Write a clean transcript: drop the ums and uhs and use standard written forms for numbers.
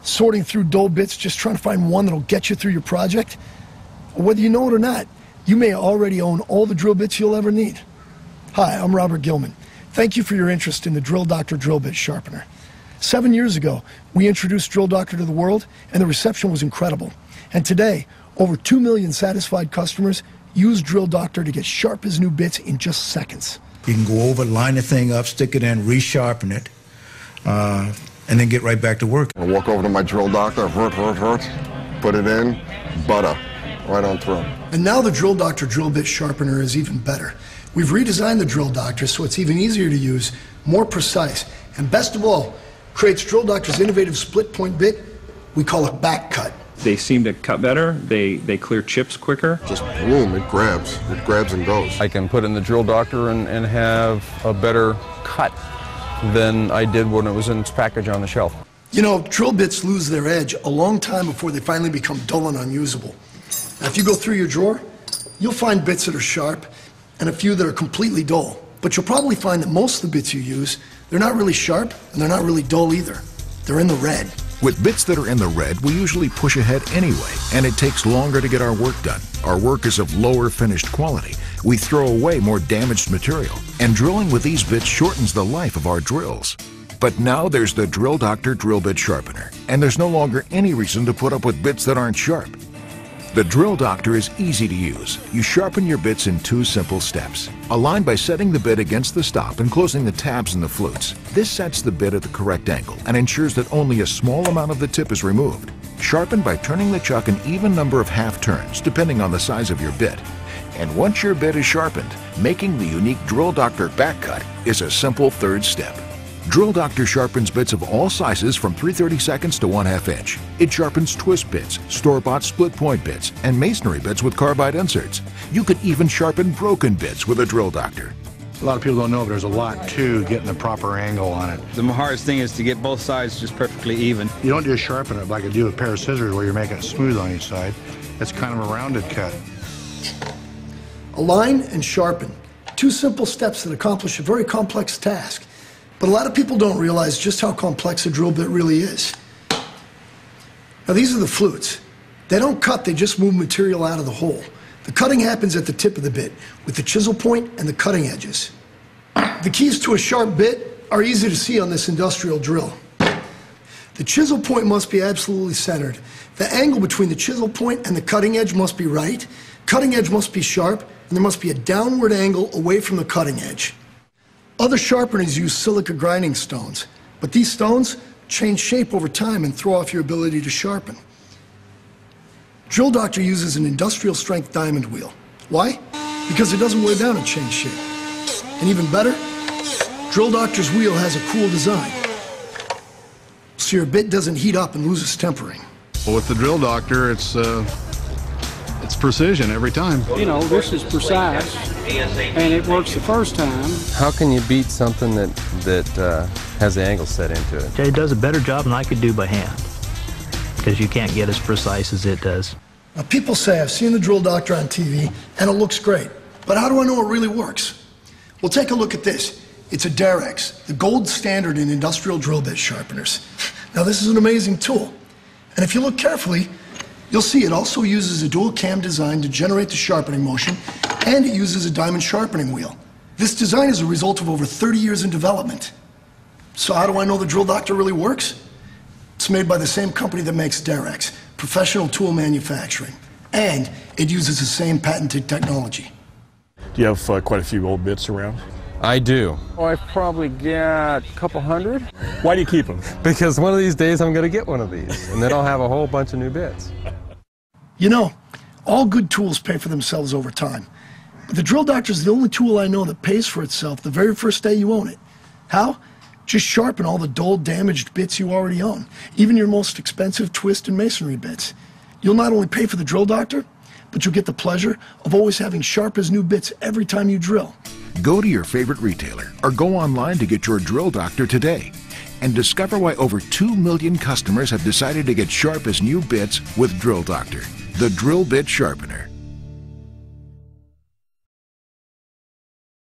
Sorting through dull bits, just trying to find one that'll get you through your project? Whether you know it or not, you may already own all the drill bits you'll ever need. Hi, I'm Robert Gilman. Thank you for your interest in the Drill Doctor drill bit sharpener. 7 years ago, we introduced Drill Doctor to the world, and the reception was incredible. And today, over 2 million satisfied customers use Drill Doctor to get sharp as new bits in just seconds. You can go over, line the thing up, stick it in, resharpen it, and then get right back to work. I walk over to my Drill Doctor, put it in, butter, right on through. And now the Drill Doctor drill bit sharpener is even better. We've redesigned the Drill Doctor so it's even easier to use, more precise, and best of all, creates Drill Doctor's innovative split point bit. We call it back cut. They seem to cut better, they clear chips quicker. Just boom, it grabs and goes. I can put in the Drill Doctor and have a better cut than I did when it was in its package on the shelf. You know, drill bits lose their edge a long time before they finally become dull and unusable. Now, if you go through your drawer, you'll find bits that are sharp and a few that are completely dull. But you'll probably find that most of the bits you use, they're not really sharp and they're not really dull either. They're in the red. With bits that are in the red, we usually push ahead anyway, and it takes longer to get our work done. Our work is of lower finished quality. We throw away more damaged material, and drilling with these bits shortens the life of our drills. But now there's the Drill Doctor drill bit sharpener, and there's no longer any reason to put up with bits that aren't sharp. The Drill Doctor is easy to use. You sharpen your bits in 2 simple steps. Align by setting the bit against the stop and closing the tabs and the flutes. This sets the bit at the correct angle and ensures that only a small amount of the tip is removed. Sharpen by turning the chuck an even number of half turns, depending on the size of your bit. And once your bit is sharpened, making the unique Drill Doctor back cut is a simple 3rd step. Drill Doctor sharpens bits of all sizes from 3/32 to 1/2 inch. It sharpens twist bits, store-bought split point bits, and masonry bits with carbide inserts. You could even sharpen broken bits with a Drill Doctor. A lot of people don't know, but there's a lot to getting the proper angle on it. The hardest thing is to get both sides just perfectly even. You don't just sharpen it like you do with a pair of scissors where you're making it smooth on each side. It's kind of a rounded cut. Align and sharpen. 2 simple steps that accomplish a very complex task. But a lot of people don't realize just how complex a drill bit really is. Now, these are the flutes. They don't cut, they just move material out of the hole. The cutting happens at the tip of the bit, with the chisel point and the cutting edges. The keys to a sharp bit are easy to see on this industrial drill. The chisel point must be absolutely centered. The angle between the chisel point and the cutting edge must be right. Cutting edge must be sharp, and there must be a downward angle away from the cutting edge. Other sharpeners use silica grinding stones, but these stones change shape over time and throw off your ability to sharpen. Drill Doctor uses an industrial strength diamond wheel. Why? Because it doesn't wear down and change shape. And even better, Drill Doctor's wheel has a cool design, so your bit doesn't heat up and lose its tempering. Well, with the Drill Doctor, it's precision every time. You know, this is precise, and it works the first time. How can you beat something that has the angle set into it? It does a better job than I could do by hand, because you can't get as precise as it does. Now, people say, I've seen the Drill Doctor on TV, and it looks great. But how do I know it really works? Well, take a look at this. It's a Derex, the gold standard in industrial drill bit sharpeners. Now, this is an amazing tool. And if you look carefully, you'll see it also uses a dual cam design to generate the sharpening motion, and it uses a diamond sharpening wheel. This design is a result of over 30 years in development. So how do I know the Drill Doctor really works? It's made by the same company that makes Derex, professional tool manufacturing, and it uses the same patented technology. Do you have quite a few old bits around? I do. Oh, I've probably got a couple hundred. Why do you keep them? Because one of these days I'm going to get one of these, and then I'll have a whole bunch of new bits. You know, all good tools pay for themselves over time. But the Drill Doctor is the only tool I know that pays for itself the very first day you own it. How? Just sharpen all the dull, damaged bits you already own, even your most expensive twist and masonry bits. You'll not only pay for the Drill Doctor, but you'll get the pleasure of always having sharp as new bits every time you drill. Go to your favorite retailer or go online to get your Drill Doctor today and discover why over 2 million customers have decided to get sharp as new bits with Drill Doctor, the drill bit sharpener.